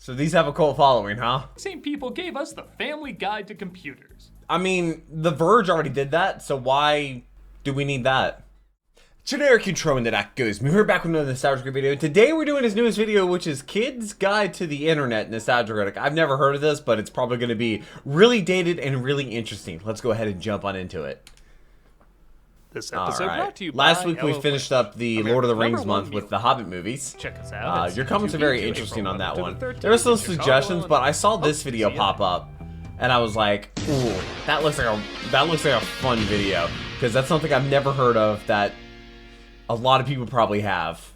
So these have a cult following, huh? Same people gave us the Family Guide to Computers. I mean, The Verge already did that, so why do we need that? Generic intro into that goes. We're back with another Nostalgia video. Today we're doing his newest video, which is Kid's Guide to the Internet Nostalgia Critic. I've never heard of this, but it's probably going to be really dated and really interesting. Let's go ahead and jump on into it. This episode brought to you by Last week we finished up the Lord of the Rings month with the Hobbit movies. Check us out. Your comments are very interesting on that one. There were some suggestions, but I saw this video pop up, and I was like, "Ooh, that looks like a fun video," because that's something I've never heard of that a lot of people probably have.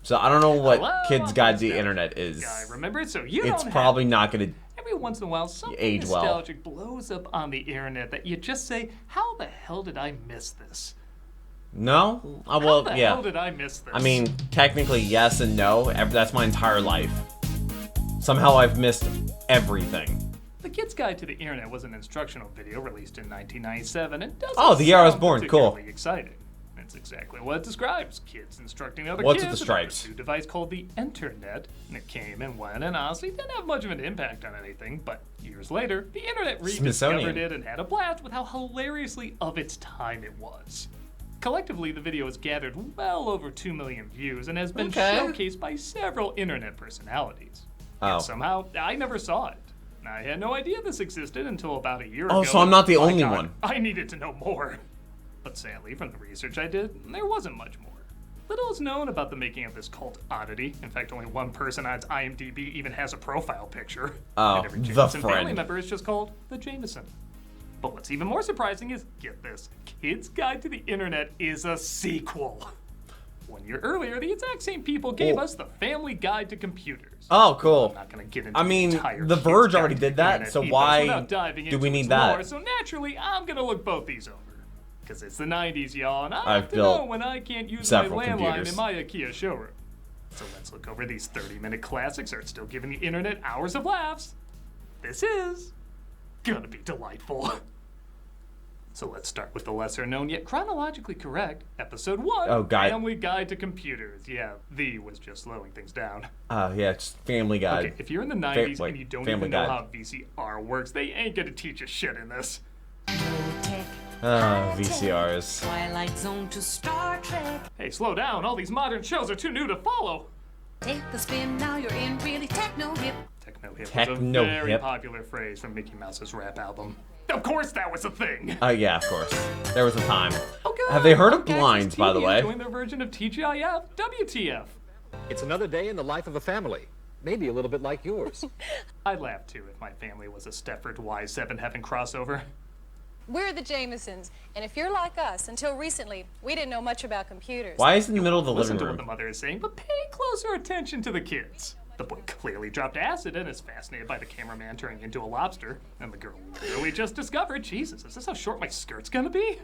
So I don't know what Kid's Guide to the Internet is. Remember, so it's probably not going to. Every once in a while, something nostalgic blows up on the internet that you just say, "How the hell did I miss this?" No? How the hell did I miss this? I mean, technically yes and no. That's my entire life. Somehow I've missed everything. The Kid's Guide to the Internet was an instructional video released in 1997 and doesn't the year I was born. Cool. Exciting. It's exactly what it describes. Kids instructing other What's kids. with the stripes? A new device called the Internet, and it came and went, and honestly didn't have much of an impact on anything. But years later, the Internet rediscovered it and had a blast with how hilariously of its time it was. Collectively, the video has gathered well over 2 million views and has been showcased by several Internet personalities. Yet somehow, I never saw it. I had no idea this existed until about a year ago. Oh, so I'm not the only one. I needed to know more. But sadly, from the research I did, there wasn't much more. Little is known about the making of this cult oddity. In fact, only one person on its IMDb even has a profile picture. And every Jameson family member is just called the Jameson. But what's even more surprising is, get this, Kid's Guide to the Internet is a sequel. 1 year earlier, the exact same people gave us the Family Guide to Computers. Oh, cool. I'm not gonna get into The Verge already did that, so why do we need that? So naturally, I'm gonna look both these over. Because it's the 90s, y'all, and I have to know when I can't use my landline in my IKEA showroom. So let's look over these 30-minute classics that are still giving the internet hours of laughs. This is gonna be delightful. So let's start with the lesser known yet chronologically correct Episode 1, Family Guide to Computers. Yeah, the was just slowing things down. Yeah, it's Family Guide. Okay, if you're in the 90s and you don't even know how VCR works, they ain't gonna teach you shit in this. VCRs. Twilight Zone to Star Trek. Hey, slow down. All these modern shows are too new to follow. Take the spin, now you're in really techno-hip. Techno-hip was a very popular phrase from Mickey Mouse's rap album. Of course that was a thing. Yeah, of course. There was a time. Okay. Have they heard of Blinds, by the way? Doing their version of TGIF, WTF. It's another day in the life of a family. Maybe a little bit like yours. I'd laugh too if my family was a Stepford Y7 Heaven crossover. We're the Jamesons, and if you're like us, until recently, we didn't know much about computers. Why is it in the middle of the living room? Listen to what the mother is saying, but pay closer attention to the kids. The boy clearly dropped acid and is fascinated by the cameraman turning into a lobster. And the girl literally just discovered, Jesus, is this how short my skirt's gonna be?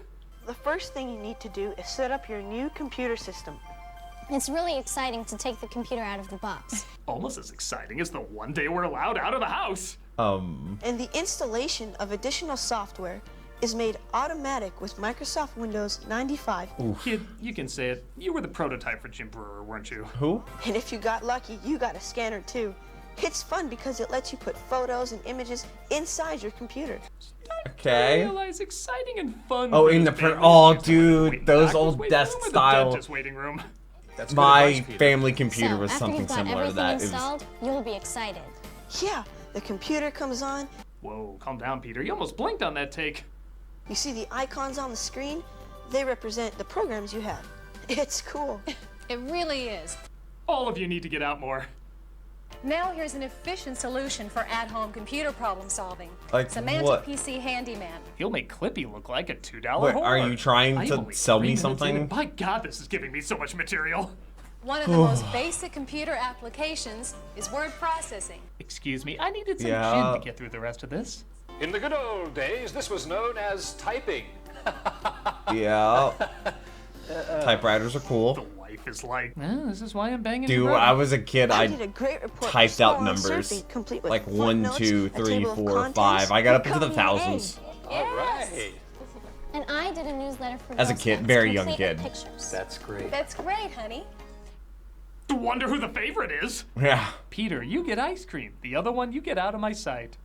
The first thing you need to do is set up your new computer system. It's really exciting to take the computer out of the box. Almost as exciting as the one day we're allowed out of the house. And the installation of additional software is made automatic with Microsoft Windows 95. Oof. Kid, you can say it. You were the prototype for Jim Brewer, weren't you? Who? And if you got lucky, you got a scanner too. It's fun because it lets you put photos and images inside your computer. Okay. I realize exciting and fun. Oh, in the print. Oh, dude, those old desk style. Waiting room. My family computer was after something you've got similar to that. Installed, you'll be excited. Yeah, the computer comes on. Whoa, calm down, Peter. You almost blinked on that take. You see the icons on the screen? They represent the programs you have. It's cool. It really is. All of you need to get out more. Now here's an efficient solution for at-home computer problem solving. Like Samantha what? PC Handyman. He'll make Clippy look like a $2 Wait, whore. are you trying to sell me something? By God, this is giving me so much material. One of the most basic computer applications is word processing. Excuse me, I needed some gin to get through the rest of this. In the good old days, this was known as typing. Yeah. Typewriters are cool. The wife is like, this is why I'm banging. Dude, I was a kid. I did a great report typed out numbers like 1, 2, 3, 4, 5. I got up into the thousands. All right. And I did a newsletter for As a Girl kid, Scouts, very young complete with kid. Pictures. That's great. That's great, honey. Wonder who the favorite is. Yeah. Peter, you get ice cream. The other one, you get out of my sight.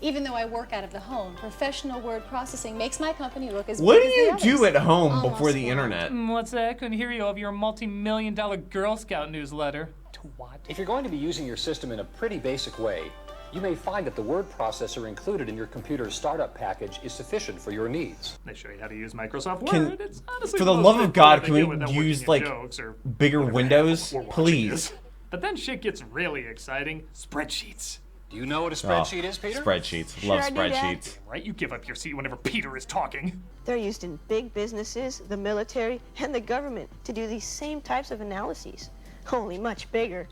Even though I work out of the home, professional word processing makes my company look as What big do as you the do others. at home Almost before the one. internet? What's that? Couldn't hear you over your multi-million-dollar Girl Scout newsletter. Twat. If you're going to be using your system in a pretty basic way, you may find that the word processor included in your computer's startup package is sufficient for your needs. They show you how to use Microsoft Word. Can- It's honestly for the most love of God, can we straightforward thing to do without use, working like, in jokes or bigger whatever windows, we're watching please? is. But then shit gets really exciting. Spreadsheets. Do you know what a spreadsheet is, Peter? Spreadsheets. Sure Love I do that. spreadsheets. Right? You give up your seat whenever Peter is talking. They're used in big businesses, the military, and the government to do these same types of analyses, only much bigger.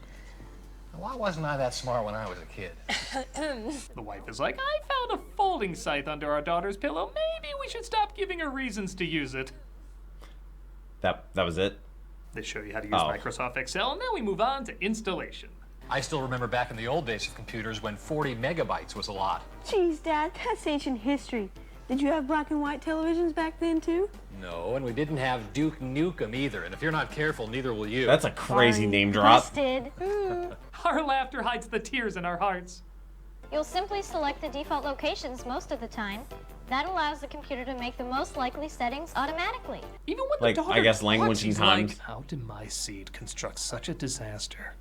Why wasn't I that smart when I was a kid? The wife is like, I found a folding scythe under our daughter's pillow. Maybe we should stop giving her reasons to use it. That was it? They show you how to use Oh. Microsoft Excel, and now we move on to installation. I still remember back in the old days of computers when 40 megabytes was a lot. Geez, Dad, that's ancient history. Did you have black and white televisions back then, too? No, and we didn't have Duke Nukem either, and if you're not careful, neither will you. That's a crazy name drop. Busted. Our laughter hides the tears in our hearts. You'll simply select the default locations most of the time. That allows the computer to make the most likely settings automatically. Even when Like, the daughter I guess talks, language she's and times. like, how did my seed construct such a disaster?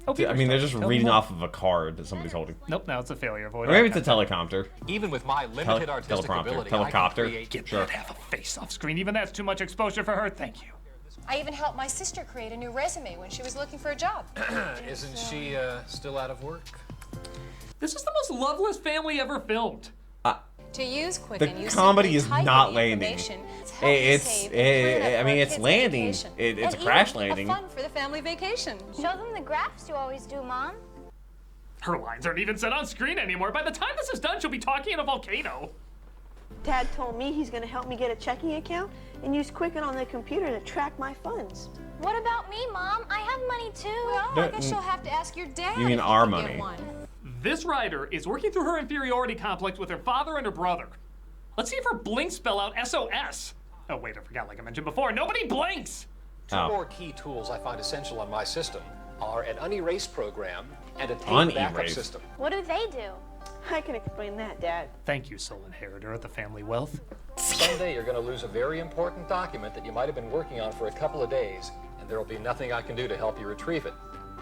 I mean, they're just reading off of a card that somebody's holding. Nope, now it's a failure. Avoid Or maybe it's a eye telecompter. Even with my limited artistic teleprompter, ability, helicopter. I can create... Get Sure. that half a face off screen. Even that's too much exposure for her. Thank you. I even helped my sister create a new resume when she was looking for a job. Isn't she still out of work? This is the most loveless family ever filmed. To use quick The and use comedy simply is type not in landing. information. I mean, it's landing. It's a crash landing. Fun for the family vacation. Show them the graphs you always do, Mom. Her lines aren't even set on screen anymore. By the time this is done, she'll be talking in a volcano. Dad told me he's gonna help me get a checking account and use Quicken on the computer to track my funds. What about me, Mom? I have money too. Well, I guess you'll have to ask your dad. You mean if he our can money. get one. This writer is working through her inferiority complex with her father and her brother. Let's see if her blinks spell out SOS. Oh, wait, I forgot, like I mentioned before, nobody blinks! Two Oh. more key tools I find essential on my system are an unerase program and a tape Unerase? backup system. What do they do? I can explain that, Dad. Thank you, sole inheritor of the family wealth. Someday you're going to lose a very important document that you might have been working on for a couple of days, and there will be nothing I can do to help you retrieve it.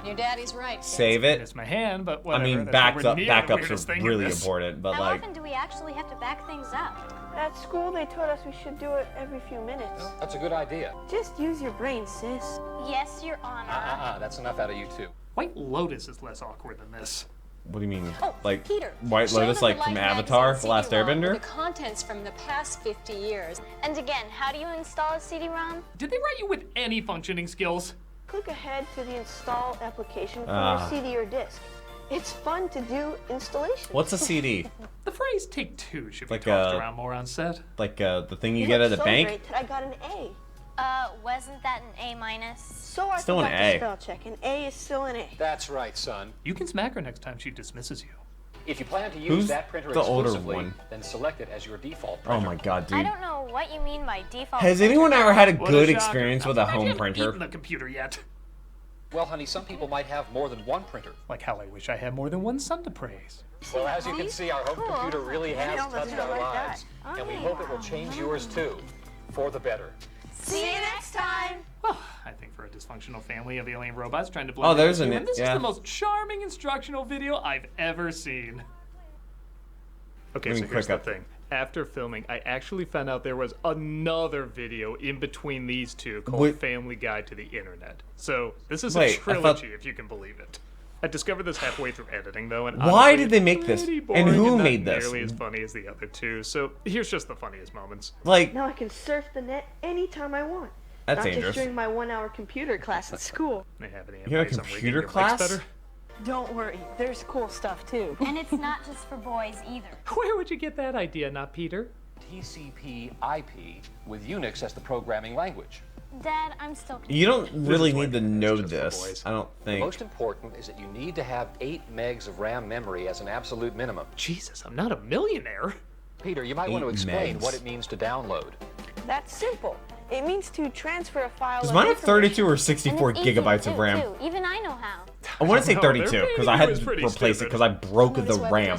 Your daddy's right. kids. Save it. It's my hand, but I whatever. mean, That's nowhere near the backups weirdest are thing in really this. important, but How like, often do we actually have to back things up? At school, they told us we should do it every few minutes. That's a good idea. Just use your brain, sis. Yes, Your Honor. That's enough out of you too. White Lotus is less awkward than this. what do you mean? Oh, Like Peter, White show Lotus, them like the from Life Avatar, magazine The Last CD-ROM Airbender? with the contents from the past 50 years. And again, how do you install a CD-ROM? Did they write you with any functioning skills? Click ahead to the install application for Ah. your CD or disc. It's fun to do installation. What's a CD? The phrase take two should be Like, tossed around more on set. Like the thing you You get look at a so bank? great that I got an A. Wasn't that an A-? So I Still an forgot A. to spell check. An A is still an A. That's right, son. You can smack her next time she dismisses you. If you plan to use Who's that printer the older exclusively, one? then select it as your default Oh printer. my god, I dude. don't know what you mean by default. Has printer. anyone ever had a What a good shocker. experience with I a haven't home printer? eaten the computer yet. Well, honey, some people might have more than one printer. Like how I wish I had more than one son to praise. Well, as you can see, our home Cool. computer really has Daniel doesn't touched our like that. lives. And we hope it will change yours too, for the better. See you next time. I think for a dysfunctional family of alien robots trying to Oh, blend there's in an- human, this is yeah. the most charming instructional video I've ever seen. Okay, Let me so here's click the up. thing. After filming, I actually found out there was another video in between these two called Wait. Family Guide to the Internet. So this is Wait, a I thought- trilogy, if you can believe it. I discovered this halfway through editing, though, and Why honestly, did they it's make this? pretty And boring who not made this? Nearly as funny as the other two. So here's just the funniest moments. Like, Now I can surf the net anytime I want. that's Not dangerous. just during my 1-hour computer class at school. They have any You have a advice on rigging computer your mics class? better? Don't worry, there's cool stuff too. And it's not just for boys either. Where would you get that idea, not Peter? TCP/IP with Unix as the programming language. Dad, I'm still confused. You don't really is need to like- know it's just for this. boys. I don't The think. most important is that you need to have 8 megs of RAM memory as an absolute minimum. Jesus, I'm not a millionaire. Peter, you might want to 8 explain megs. what it means to download. That's simple. It means to transfer a file. Does mine have 32 or 64 gigabytes of RAM? Too. Even I know how. I want to say 32 because I had to replace it because I broke the RAM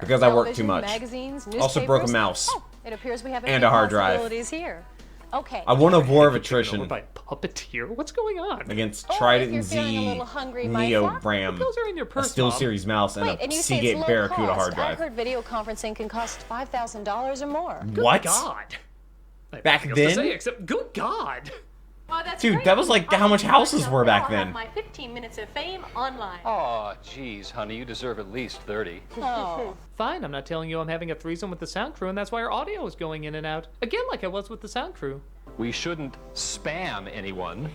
because I worked too much. Also broke a mouse It appears we have and a hard drive. here. Okay. I won a war of attrition By Puppeteer? What's going on? against Or Trident if you're and feeling a Z, little hungry, my Neo flock, RAM, Those are in your a purse, Steel Mom. Series mouse, and Wait, a and you say it's Seagate low Barracuda cost. hard I drive. heard video conferencing can cost $5,000 or more. What? God. I have Back nothing else to then? say except, good God. Well, that's Dude, great. that was like how much houses were back then. My 15 minutes of fame online. Aw, geez, honey, you deserve at least 30. Oh. Fine, I'm not telling you I'm having a threesome with the sound crew, and that's why our audio is going in and out. Again, like I was with the sound crew. We shouldn't spam anyone.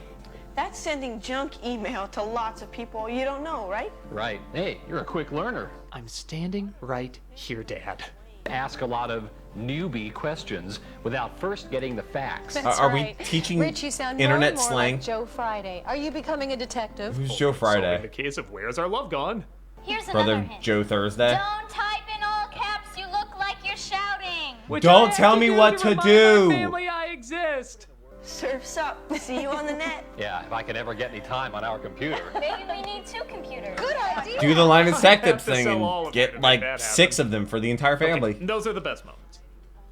That's sending junk email to lots of people you don't know, right? Right. Hey, you're a quick learner. I'm standing right here, Dad. Ask a lot of newbie questions without first getting the facts. That's Are we right. teaching Rich, you sound internet more and more slang? like Joe Friday. Are you becoming a detective? Who's Joe Solving the Friday? case of Where's Our Love Gone? Here's another Brother hint. Joe Thursday? Don't type in all caps. You look like you're shouting. Which Don't I have tell to me do what to to remind do. My family I exist. Surf's up. See you on the net. Yeah, if I could ever get any time on our computer. Maybe we need 2 computers. Good idea. Do the line and stack have dip to thing sell all and of it get to make like that 6 happen. of them for the entire family. Okay, those are the best moments.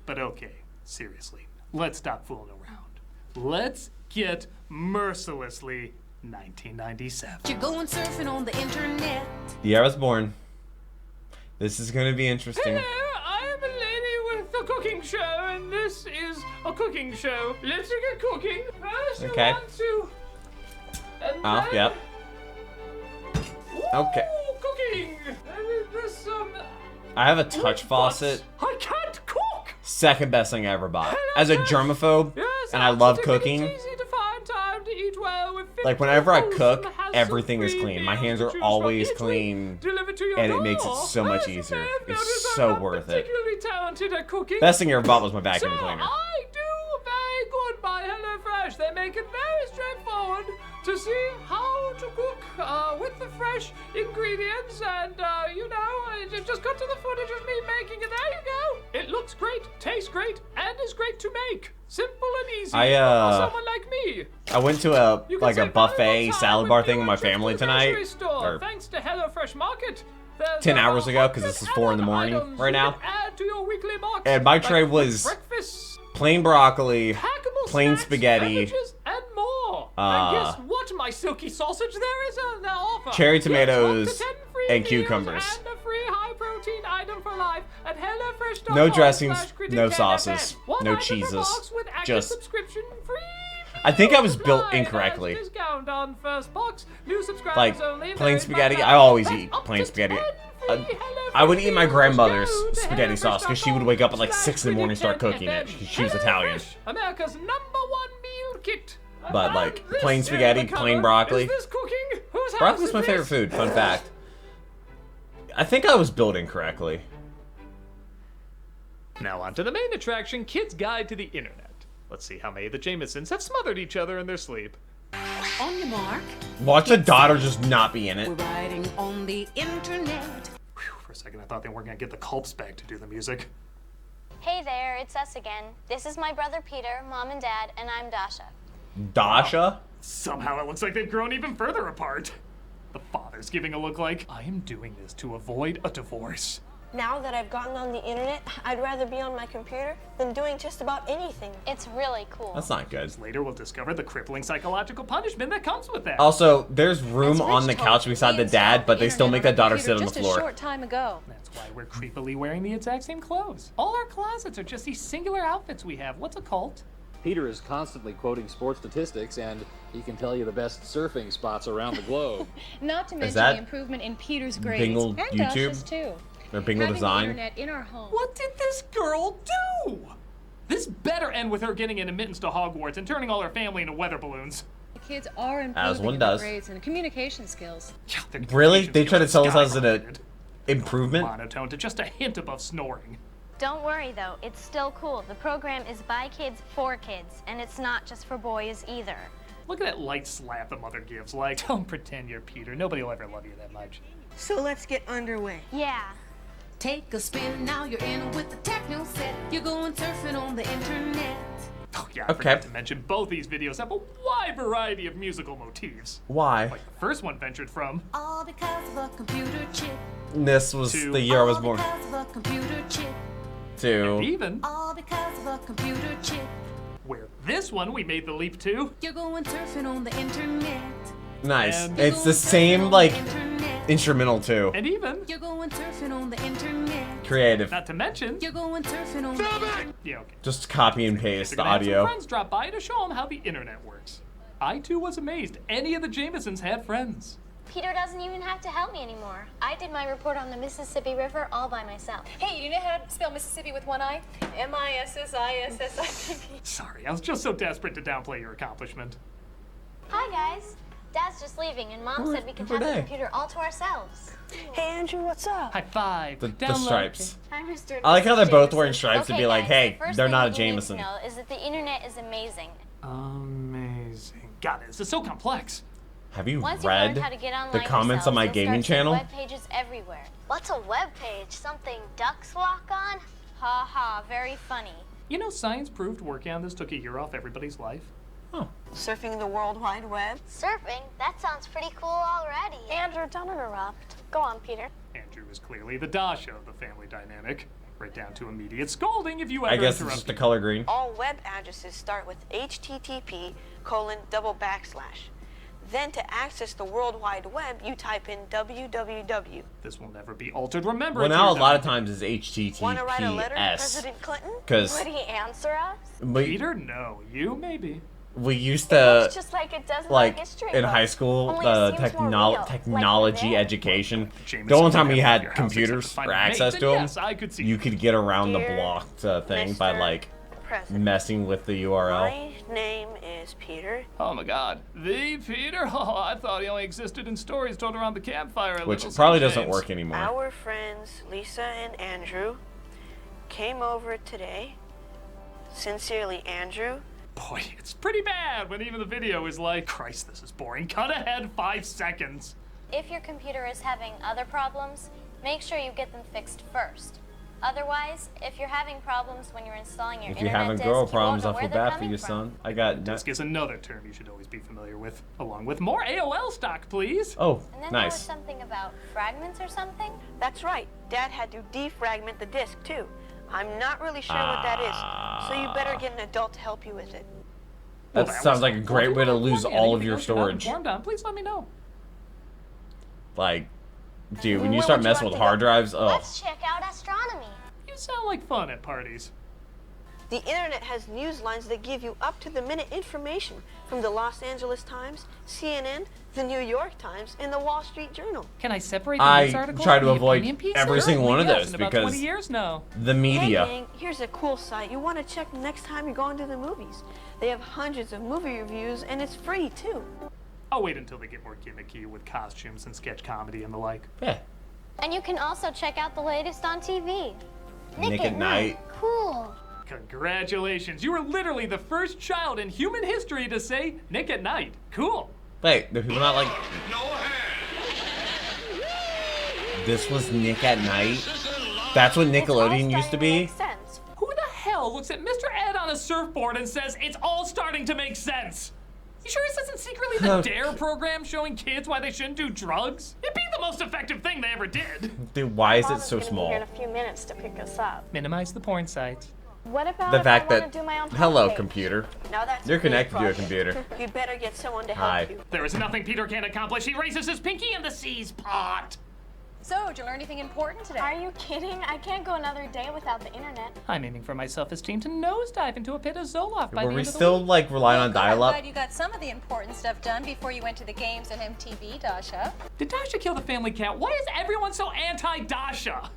But okay, seriously, let's stop fooling around. Let's get mercilessly 1997. You're going surfing on the internet. The year I was born. This is gonna be interesting. Hello, I am a lady with a cooking show, and this is a cooking show. Let's get cooking. First, Okay. you want to... And Oh, then... yep. Okay. Ooh, cooking. And this, I have a touch faucet. I can't cook. Second best thing I ever bought. As a germaphobe, Yes, and I love absolutely. cooking. It's easy to find time to eat well with Like whenever I 50 cook, wholesome, everything is hassle-free clean. My meals hands to are choose always from each clean, week, delivered to your and it makes it door. so much As you may easier. have It's noticed, so I'm not worth it. particularly talented at cooking. Best thing I ever bought was my So vacuum cleaner. I do very good by HelloFresh. They make it very straightforward to see how to cook with the fresh ingredients, and you just cut to the footage of me making it. There you go. It looks great, tastes great, and is great to make. Simple and easy for someone like me. I went to a You can like a save valuable buffet time salad with bar thing fewer with my trips family to the grocery tonight, store, or thanks to HelloFresh Market. There's 10 hours ago, 'cause 100 this is 4 in the morning items right you now. can add to your weekly box, And my like tray quick was breakfast, plain broccoli, packable plain snacks, spaghetti, beverages, and more. And guess what, my silky sausage? There is an offer. cherry Get up to tomatoes, 10 free and meals cucumbers. And a free high-protein item for life at HelloFresh.com. No dressings, /Critic no and sauces, One no item per cheeses, box with active just- subscription free. I think I was built Apply. incorrectly. There's discount on first box. New subscribers Like only. plain There's spaghetti. my I always that's eat up plain to spaghetti. 10 free I would eat my HelloFresh grandmother's meals. Go to spaghetti sauce because she would wake up at like 6 in the morning and start cooking it. She was Italian. HelloFresh, America's #1 meal kit. But, And like, this plain is spaghetti, the cover. plain broccoli. Is this cooking? Whose house Broccoli's is my favorite this? food, fun fact. I think I was built incorrectly. Now on to the main attraction, Kids Guide to the Internet. Let's see how many of the Jamesons have smothered each other in their sleep. On your mark. Watch the daughter just not be in We're it. riding on the internet. Whew, for a second I thought they weren't gonna get the Culps back to do the music. Hey there, it's us again. This is my brother Peter, Mom and Dad, and I'm Dasha. Dasha? Somehow it looks like they've grown even further apart. The father's giving a look like, I am doing this to avoid a divorce. Now that I've gotten on the internet, I'd rather be on my computer than doing just about anything. It's really cool. That's not good. Later we'll discover the crippling psychological punishment that comes with that. Also, there's room As on the Rich told couch me, beside he the dad, installed but they the still make internet that on daughter computer sit on the just a floor. short time ago. That's why we're creepily wearing the exact same clothes. All our closets are just these singular outfits we have. What's a cult? Peter is constantly quoting sports statistics, and he can tell you the best surfing spots around the globe. Not to mention that the improvement in Peter's grades Bingle and YouTube? Dasha's too. Or Bingle Having Design? the internet in our home. What did this girl do? This better end with her getting an admittance to Hogwarts and turning all her family into weather balloons. The kids are As improving one in their does. grades and communication skills. Yeah, their Really? communication They try to skills tell us as an skyrocketed. improvement? Monotone to just a hint above snoring. Don't worry though, it's still cool. The program is by kids for kids, and it's not just for boys either. Look at that light slap the mother gives. Like, don't pretend you're Peter. Nobody will ever love you that much. So let's get underway. Yeah. Take a spin, now you're in with the techno set. You're going surfing on the internet. Oh yeah, I forgot to mention both these videos have a wide variety of musical motifs. Why? Like the first one ventured from All because of a computer chip. This was the year I was born. All because of a computer chip. And even all because of a computer chip. Where this one we made the leap to. You're going surfing on the internet. Nice. And it's the same like instrumental too. And even you're going surfing on the internet. Creative. Not to mention you're going surfing on the internet. Yeah, okay. Just copy and paste the Have audio. some friends drop by to show them how the internet works. I too was amazed any of the Jamesons had friends. Peter doesn't even have to help me anymore. I did my report on the Mississippi River all by myself. Hey, you know how to spell Mississippi with one I? M-I-S-S-I-S-S-I-P-P. Sorry, I was just so desperate to downplay your accomplishment. Hi, guys. Dad's just leaving, and Mom said we can have the computer all to ourselves. Hey, Andrew, what's up? High five. The stripes. Hi, Mr. I like how they're both wearing Jameson. stripes to Okay, be like, guys, hey, the first they're thing not a that you need Jameson. to know is that the internet is amazing. Amazing. God, this is so complex. Have you Once you read learn how to get online the comments on my yourselves, you'll gaming start seeing channel? web pages everywhere. What's a web page? Something ducks walk on? Ha ha, very funny. You know, science proved working on this took a year off everybody's life. Oh. Surfing the World Wide Web. Surfing? That sounds pretty cool already. Andrew, don't interrupt. Go on, Peter. Andrew is clearly the Dasha of the family dynamic. Right down to immediate scolding if you ever I guess it's interrupt just the me. color green. All web addresses start with http://. Then to access the World Wide Web, you type in www. This will never be altered. Remember, Well, it's now a yours lot of out. times is Want to write a letter to HTTPS. President Clinton? Because Would he answer us? Peter, no. You, maybe. we used It to, looks just like it does in like, our history in books. high school, Only it seems more real, technology like education. Jameson The only time would we have had your house computers except to for find a mate, access then to them, yes, I could see you that. could get around the Dear blocked thing by, Mr. like, President, messing with the URL. my name is Peter. Oh my God, the Peter? Oh, I thought he only existed in stories told around the campfire. at Which Little probably St. doesn't James. work anymore. Our friends Lisa and Andrew came over today. Sincerely, Andrew. Boy, it's pretty bad when even the video is like, Christ, this is boring. Cut ahead 5 seconds. If your computer is having other problems, make sure you get them fixed first. Otherwise, if you're having problems when you're installing your If you're internet having disk, girl you won't problems, know I where feel they're bad for coming you, from. son. I got Disk is another term you should always be familiar with, along with more AOL stock, please. Oh, And then there was nice. something about fragments or something. That's right. Dad had to defragment the disk, too. I'm not really sure what that is, so you better get an adult to help you with it. That Well, sounds was like a fun. great Well, way to if you lose want all of anything your else you're not storage. informed on, please let me know. Like, dude, when you Where start would you messing like with to hard go? drives, oh. Let's check out astronomy. You sound like fun at parties. The internet has news lines that give you up-to-the-minute information from the Los Angeles Times, CNN, the New York Times, and the Wall Street Journal. Can I separate the I news articles try from to the avoid opinion pieces? every single one of Yes, those in about because 20 years now. the Hey media. gang, here's a cool site you want to check next time you're going to the movies. They have hundreds of movie reviews, and it's free, too. I'll wait until they get more gimmicky with costumes and sketch comedy and the like. Yeah. And you can also check out the latest on TV. Nick at Night. Cool. Congratulations, you were literally the first child in human history to say Nick at Night. Cool. Wait, do people not like... This was Nick at Night? That's what Nickelodeon used to be? Sense. Who the hell looks at Mr. Ed on a surfboard and says it's all starting to make sense? You sure this isn't secretly the DARE program showing kids why they shouldn't do drugs? It'd be the most effective thing they ever did. Dude, why is Mom it so gonna be small? here in a few minutes to pick us up. Minimize the porn sites. What about The if fact I want that... to do my own Hello, homepage? computer. Now that's You're a big connected to a project. computer. You'd better get someone to Hi. help you. There is nothing Peter can't accomplish. He raises his pinky in the sea's pot. So, did you learn anything important today? Are you kidding? I can't go another day without the internet. I'm aiming for my self-esteem to nosedive into a pit of Zoloft by Were the we end of the still, week. like, relying on Good, I'm dial-up? glad you got some of the important stuff done before you went to the games at MTV, Dasha. Did Dasha kill the family cat? Why is everyone so anti-Dasha?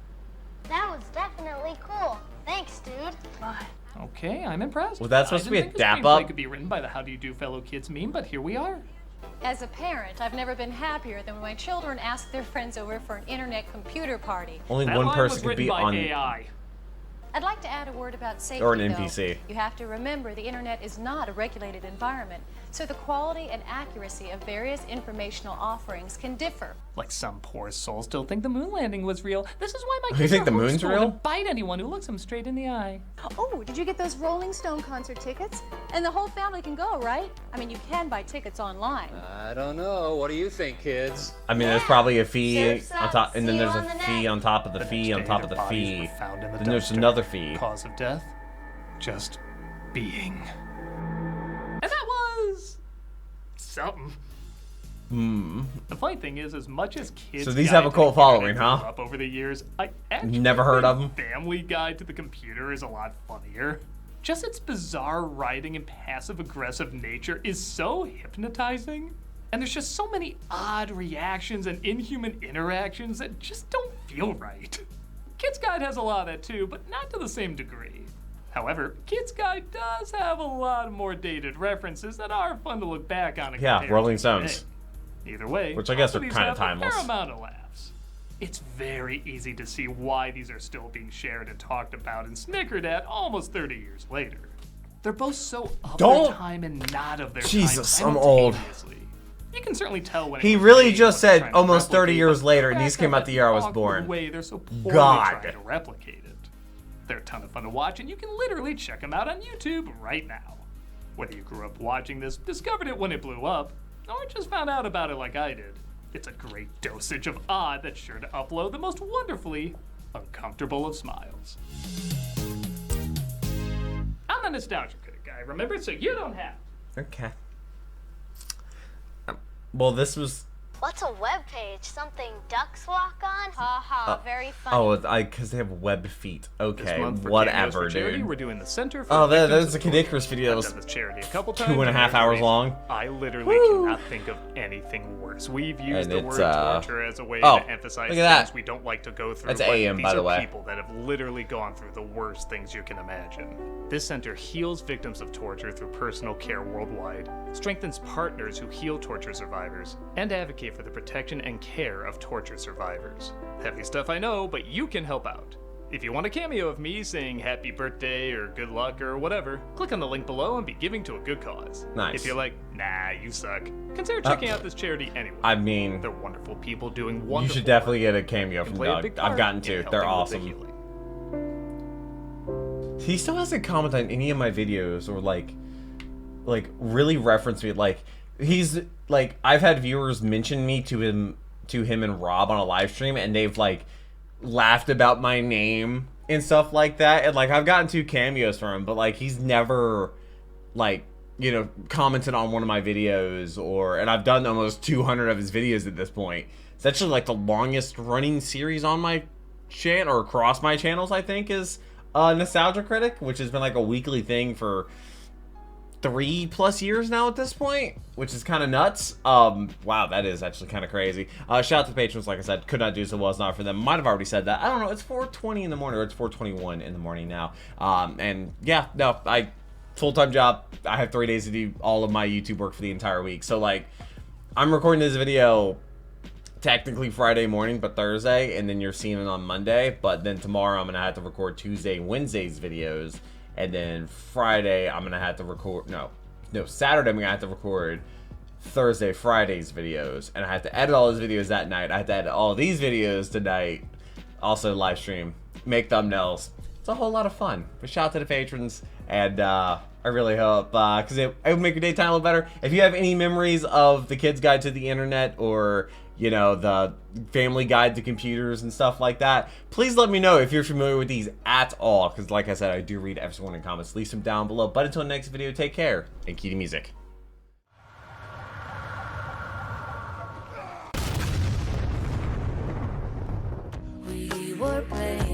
That was definitely cool. Thanks, dude. Okay, I'm impressed. Was that supposed to be a I didn't think dap screenplay up? could be written by the How Do You Do Fellow Kids meme, but here we are. As a parent, I've never been happier than when my children ask their friends over for an internet computer party. Only That one line person was could written be by on... AI. I'd like to add a word about safety, or an NPC. though. You have to remember the internet is not a regulated environment, so the quality and accuracy of various informational offerings can differ. Like some poor soul still think the moon landing was real. This is why my You kids think are the moon's homeschooled real? and bite anyone who looks them straight in the eye. Oh, did you get those Rolling Stone concert tickets? And the whole family can go, right? I mean, you can buy tickets online. I don't know. What do you think, kids? I mean, there's probably a fee Surf's on up. top, and then See you there's on a the fee net. on top of the The fee next on day, top of their the bodies fee. were found in the Then there's dumpster. another fee. Cause of death? Just being. And that was something. The funny thing is, as much as kids, So these have a cult following, huh? Up over the years, I actually Never heard of them? Family Guide to the Computer is a lot funnier. Just its bizarre writing and passive-aggressive nature is so hypnotizing. And there's just so many odd reactions and inhuman interactions that just don't feel right. Kids Guide has a lot of that too, but not to the same degree. However, Kids Guide does have a lot more dated references that are fun to look back on. And Yeah, compare Rolling to Stones. today. Either way, Which I guess both are these kinda have timeless. A fair amount of laughs. It's very easy to see why these are still being shared and talked about and snickered at almost 30 years later. They're both so of Don't- their time and not of their Jesus, time I'm old. simultaneously. You can certainly tell when it He was really made, just what they're said trying to almost 30 replicate, years but later, and the these fact came that out the year I was awkward born. way they're so poorly God. trying to replicate it. They're a ton of fun to watch, and you can literally check them out on YouTube right now. Whether you grew up watching this, discovered it when it blew up, or just found out about it like I did, it's a great dosage of odd that's sure to upload the most wonderfully uncomfortable of smiles. I'm the nostalgia critic guy, remember? So you don't have. Okay. Well, this was. What's a web page? Something ducks walk on? Ha ha, very funny. Oh, because they have web feet. This Okay, month for Cameos whatever, for Charity, dude. We're doing the Center for Oh, Victims there's a of Torture. Cadicrus video that I've was done this charity a couple 2.5 times, and there's a hours reason. long. I literally cannot think of anything worse. We've used And the it's, word torture as a way oh, to emphasize look at things that. we don't like to go through. That's but AM, these by the are way. people that have literally gone through the worst things you can imagine. This center heals victims of torture through personal care worldwide, strengthens partners who heal torture survivors, and advocate for the protection and care of torture survivors. Heavy stuff, I know, but you can help out. If you want a cameo of me saying happy birthday or good luck or whatever, click on the link below and be giving to a good cause. Nice. If you're like, nah, you suck, consider checking out this charity anyway. I mean, They're wonderful people doing you wonderful should definitely work get a cameo and from play a Doug. big I've part gotten in to. helping They're with the awesome. healing. He still hasn't commented on any of my videos or like really referenced me. Like he's like I've had viewers mention me to him and Rob on a live stream, and they've like laughed about my name and stuff like that. And like I've gotten 2 cameos from him, but like he's never like commented on one of my videos and I've done almost 200 of his videos at this point. It's actually like the longest running series on my channel or across my channels, I think, is Nostalgia Critic, which has been like a weekly thing for 3+ years now at this point, which is kind of nuts. Wow, that is actually kind of crazy. Shout out to the patrons, like I said, could not do so, was not for them. Might have already said that. I don't know, it's 4:20 in the morning, or it's 4:21 in the morning now. And yeah, no, full-time job. I have 3 days to do all of my YouTube work for the entire week. So like, I'm recording this video technically Friday morning, but Thursday, and then you're seeing it on Monday. But then tomorrow I'm gonna have to record Tuesday and Wednesday's videos, and then Friday I'm gonna have to record Saturday I'm gonna have to record Thursday, Friday's videos, and I have to edit all those videos that night. I have to edit all these videos tonight, also live stream, make thumbnails. It's a whole lot of fun. But shout out to the patrons, and I really hope, because it would make your daytime a little better. If you have any memories of the Kids Guide to the Internet, or the Family Guide to Computers and stuff like that, please let me know if you're familiar with these at all, because like I said, I do read every one in the comments. Leave them down below. But until the next video, take care, and cue the music. We were playing